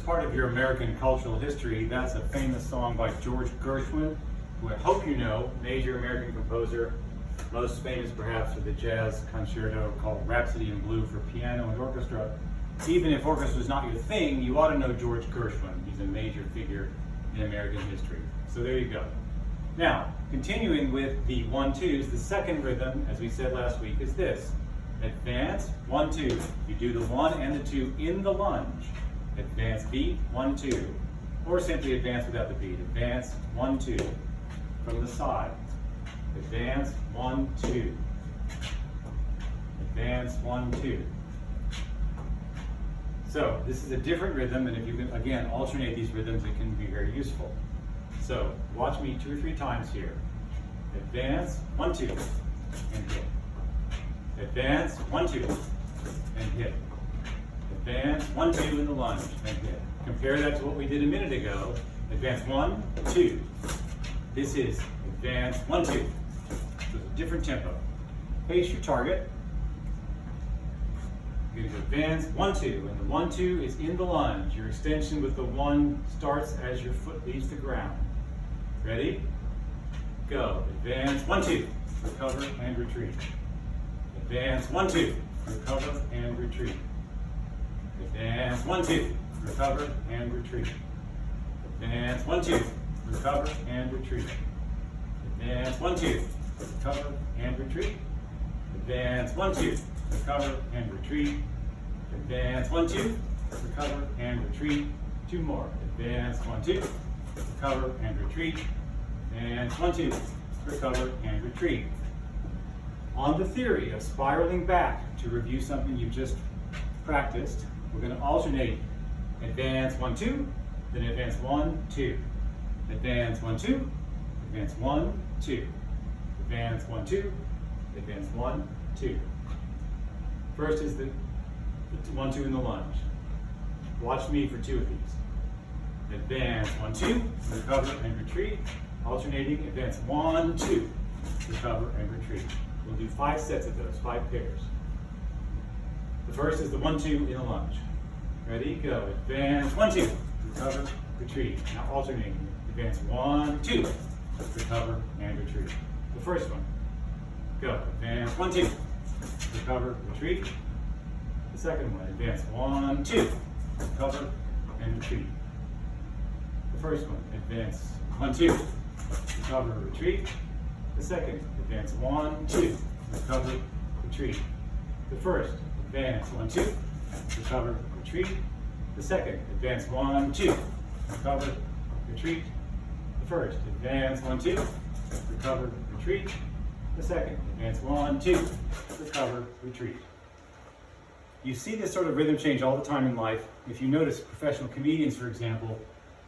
part of your American cultural history, that's a famous song by George Gershwin, who I hope you know, major American composer, most famous perhaps for the jazz concerto called Rhapsody in Blue for piano and orchestra. Even if orchestra is not your thing, you ought to know George Gershwin. He's a major figure in American history. So there you go. Now, continuing with the 1-2s, the second rhythm, as we said last week, is this. Advance, 1-2. You do the 1 and the 2 in the lunge. Advance beat, 1-2. Or simply advance without the beat. Advance, 1-2. From the side. Advance, 1-2. Advance, 1-2. So this is a different rhythm, and if you can, again, alternate these rhythms, it can be very useful. So watch me 2 or 3 times here. Advance, 1-2, and hit. Advance, 1-2, and hit. Advance, 1-2 in the lunge, and hit. Compare that to what we did a minute ago. Advance, 1, 2. This is advance, 1, 2. So it's a different tempo. Face your target. You're going to advance, 1, 2, and the 1, 2 is in the lunge. Your extension with the 1 starts as your foot leaves the ground. Ready? Go. Advance, 1, 2. Recover and retreat. Advance, 1, 2. Recover and retreat. Advance, 1, 2. Recover and retreat. Advance, 1, 2. Recover and retreat. Advance, 1, 2. Recover and retreat. Advance, 1, 2. Recover and retreat. Advance, 1, 2. Recover and retreat. 2 more. Advance, 1, 2. Recover and retreat. Advance, 1, 2. Recover and retreat. On the theory of spiraling back to review something you just practiced, we're going to alternate advance 1, 2, then advance 1, 2. Advance 1, 2, advance 1, 2. Advance 1, 2, advance 1, 2. First is the 1, 2 in the lunge. Watch me for 2 of these. Advance 1, 2, recover and retreat. Alternating advance 1, 2, recover and retreat. We'll do 5 sets of those, 5 pairs. The first is the 1, 2 in the lunge. Ready, go. Advance 1, 2, recover, retreat. Now alternating. Advance 1, 2, recover and retreat. The first one. Go. Advance 1, 2, recover, retreat. The second one. Advance 1, 2, recover and retreat. The first one. Advance 1, 2, recover, retreat. The second. Advance 1, 2, recover, retreat. The first. Advance 1, 2, recover, retreat. The second. Advance 1, 2, recover, retreat. The first. Advance 1, 2, recover, retreat. The second. Advance 1, 2, recover, retreat. You see this sort of rhythm change all the time in life. If you notice professional comedians, for example,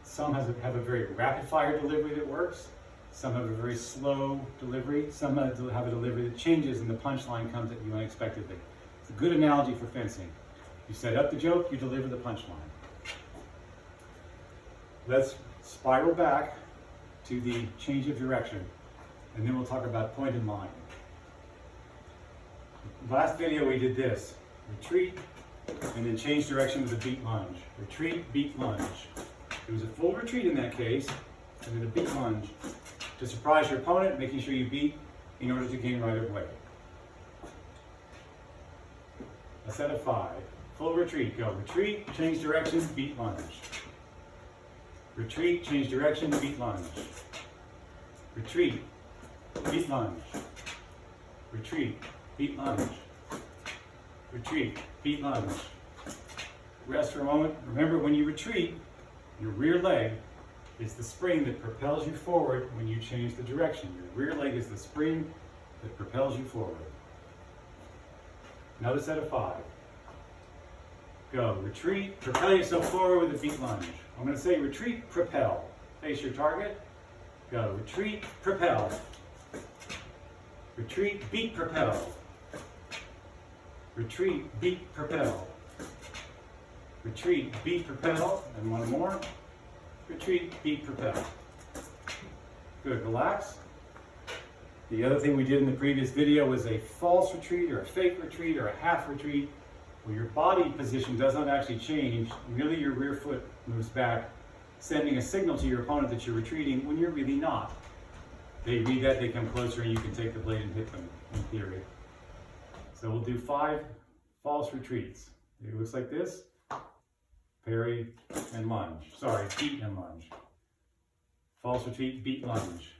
some have a very rapid fire delivery that works. Some have a very slow delivery. Some have a delivery that changes and the punchline comes at you unexpectedly. It's a good analogy for fencing. You set up the joke, you deliver the punchline. Let's spiral back to the change of direction, and then we'll talk about point and line. Last video we did this. Retreat, and then change direction with a beat lunge. Retreat, beat lunge. It was a full retreat in that case, and then a beat lunge to surprise your opponent, making sure you beat in order to gain right of way. A set of 5. Full retreat, go. Retreat, change direction, beat lunge. Retreat, change direction, beat lunge. Retreat, beat lunge. Retreat, beat lunge. Retreat, beat lunge. Rest for a moment. Remember, when you retreat, your rear leg is the spring that propels you forward when you change the direction. Your rear leg is the spring that propels you forward. Another set of 5. Go. Retreat, propel yourself forward with a beat lunge. I'm going to say retreat, propel. Face your target. Go. Retreat, propel. Retreat, beat, propel. Retreat, beat, propel. Retreat, beat, propel. And one more. Retreat, beat, propel. Good. Relax. The other thing we did in the previous video was a false retreat or a fake retreat or a half retreat, where your body position does not actually change, merely your rear foot moves back, sending a signal to your opponent that you're retreating when you're really not. They read that, they come closer, and you can take the blade and hit them, in theory. So we'll do 5 false retreats. It looks like this: parry and lunge. Sorry, beat and lunge. False retreat, beat, lunge.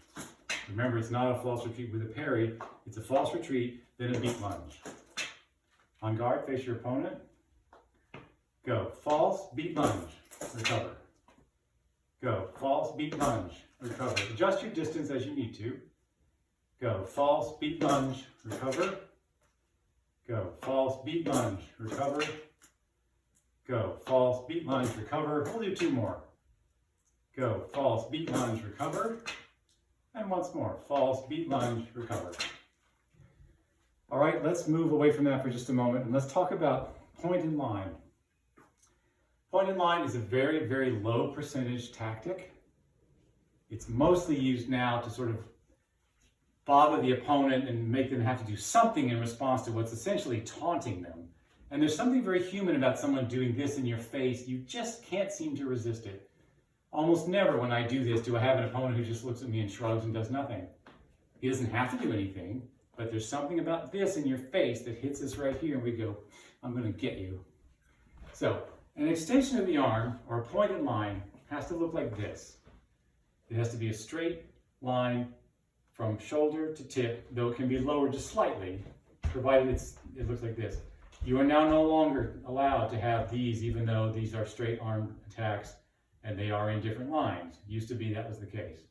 Remember, it's not a false retreat with a parry, it's a false retreat, then a beat lunge. On guard, face your opponent. Go. False, beat, lunge, recover. Go. False, beat, lunge, recover. Adjust your distance as you need to. Go. False, beat, lunge, recover. Go. False, beat, lunge, recover. Go. False, beat, lunge, recover. We'll do 2 more. Go. False, beat, lunge, recover. And once more. False, beat, lunge, recover. All right, let's move away from that for just a moment and let's talk about point and line. Point and line is a very, very low percentage tactic. It's mostly used now to sort of bother the opponent and make them have to do something in response to what's essentially taunting them. And there's something very human about someone doing this in your face. You just can't seem to resist it. Almost never when I do this do I have an opponent who just looks at me and shrugs and does nothing. He doesn't have to do anything, but there's something about this in your face that hits us right here and we go, I'm going to get you. So an extension of the arm or a pointed line has to look like this. It has to be a straight line from shoulder to tip, though it can be lowered just slightly, provided it looks like this. You are now no longer allowed to have these, even though these are straight arm attacks and they are in different lines. Used to be that was the case.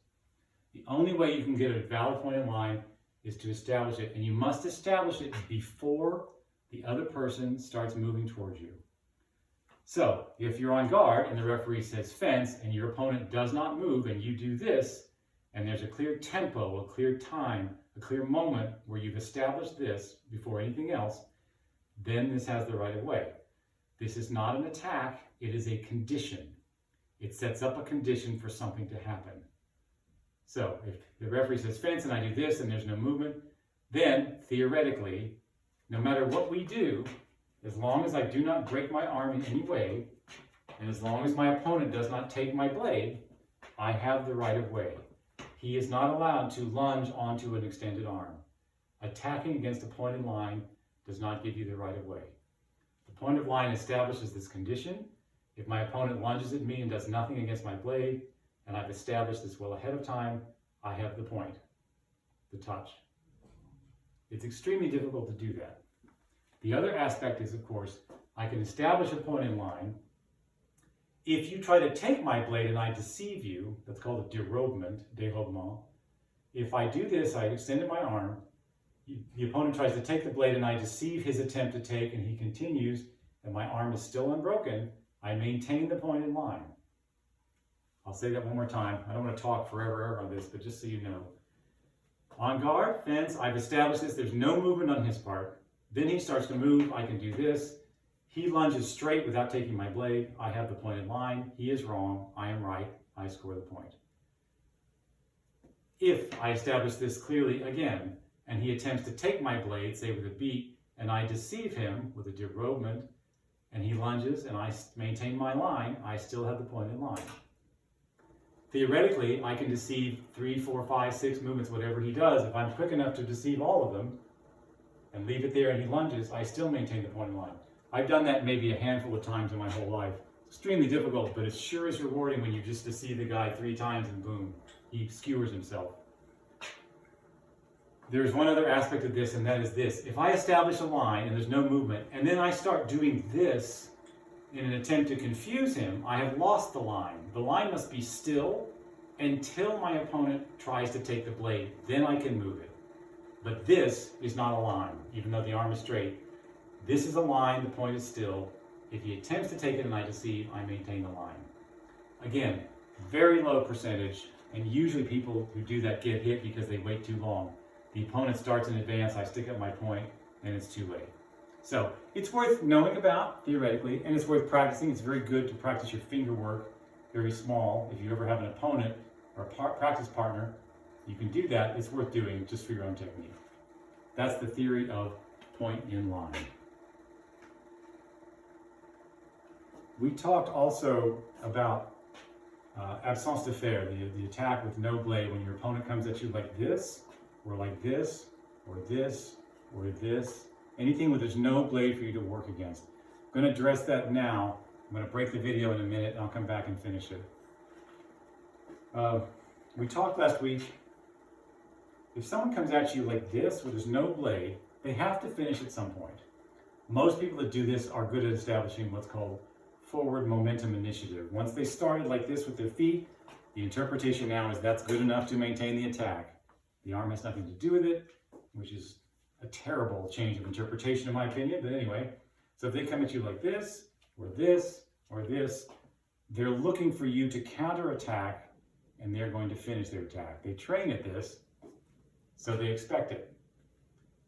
The only way you can get a valid pointed line is to establish it, and you must establish it before the other person starts moving towards you. So, if you're on guard and the referee says fence and your opponent does not move and you do this, and there's a clear tempo, a clear time, a clear moment where you've established this before anything else, then this has the right of way. This is not an attack, it is a condition. It sets up a condition for something to happen. So if the referee says fence and I do this and there's no movement, then theoretically, no matter what we do, as long as I do not break my arm in any way, and as long as my opponent does not take my blade, I have the right of way. He is not allowed to lunge onto an extended arm. Attacking against a pointed line does not give you the right of way. The point of line establishes this condition. If my opponent lunges at me and does nothing against my blade, and I've established this well ahead of time, I have the point, the touch. It's extremely difficult to do that. The other aspect is, of course, I can establish a point in line. If you try to take my blade and I deceive you, that's called a dérobement. If I do this, I extended my arm, the opponent tries to take the blade and I deceive his attempt to take and he continues, and my arm is still unbroken, I maintain the point in line. I'll say that one more time. I don't want to talk forever on this, but just so you know. On guard, fence, I've established this. There's no movement on his part. Then he starts to move. I can do this. He lunges straight without taking my blade. I have the pointed line. He is wrong. I am right. I score the point. If I establish this clearly again, and he attempts to take my blade, say with a beat, and I deceive him with a dérobement, and he lunges and I maintain my line, I still have the pointed line. Theoretically, I can deceive 3, 4, 5, 6 movements, whatever he does. If I'm quick enough to deceive all of them and leave it there and he lunges, I still maintain the pointed line. I've done that maybe a handful of times in my whole life. It's extremely difficult, but it sure is rewarding when you just deceive the guy 3 times and boom, he skewers himself. There's one other aspect of this, and that is this. If I establish a line and there's no movement, and then I start doing this in an attempt to confuse him, I have lost the line. The line must be still until my opponent tries to take the blade. Then I can move it. But this is not a line, even though the arm is straight. This is a line, the point is still. If he attempts to take it and I deceive, I maintain the line. Again, very low percentage, and usually people who do that get hit because they wait too long. The opponent starts in advance, I stick up my point, and it's too late. So it's worth knowing about, theoretically, and it's worth practicing. It's very good to practice your finger work, very small. If you ever have an opponent or a practice partner, you can do that. It's worth doing just for your own technique. That's the theory of point in line. We talked also about absence de fer, the attack with no blade, when your opponent comes at you like this, or like this, or this, or this, anything where there's no blade for you to work against. I'm going to address that now. I'm going to break the video in a minute, and I'll come back and finish it. We talked last week, if someone comes at you like this, where there's no blade, they have to finish at some point. Most people that do this are good at establishing what's called forward momentum initiative. Once they started like this with their feet, the interpretation now is that's good enough to maintain the attack. The arm has nothing to do with it, which is a terrible change of interpretation in my opinion, but anyway. So if they come at you like this, or this, or this, they're looking for you to counterattack, and they're going to finish their attack. They train at this, so they expect it.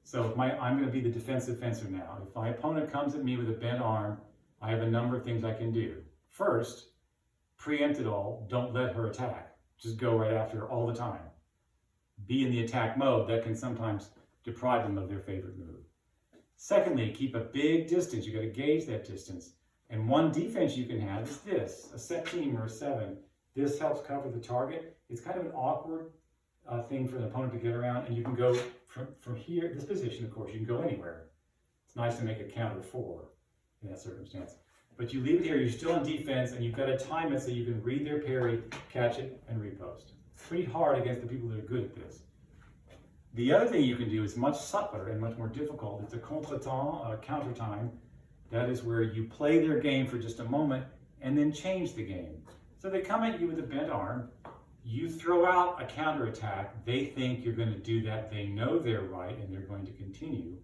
So I'm going to be the defensive fencer now. If my opponent comes at me with a bent arm, I have a number of things I can do. First, preempt it all. Don't let her attack. Just go right after her all the time. Be in the attack mode. That can sometimes deprive them of their favorite move. Secondly, keep a big distance. You got to gauge that distance. And one defense you can have is this, a set team or a 7. This helps cover the target. It's kind of an awkward thing for the opponent to get around, and you can go from here, this position, of course, you can go anywhere. It's nice to make a counter 4 in that circumstance. But you leave it here, you're still on defense, and you've got to time it so you can read their parry, catch it, and repost. Pretty hard against the people that are good at this. The other thing you can do is much subtler and much more difficult. It's a contretemps, counter time. That is where you play their game for just a moment and then change the game. So they come at you with a bent arm, you throw out a counterattack, they think you're going to do that, they know they're right and they're going to continue,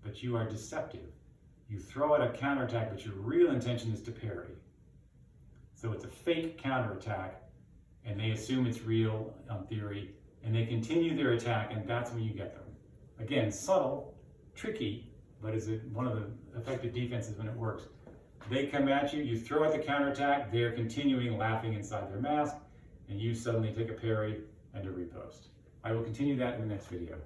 but you are deceptive. You throw out a counterattack, but your real intention is to parry. So it's a fake counterattack, and they assume it's real on theory, and they continue their attack, and that's when you get them. Again, subtle, tricky, but is it one of the effective defenses when it works. They come at you, you throw out the counterattack, they're continuing laughing inside their mask, and you suddenly take a parry and a repost. I will continue that in the next video.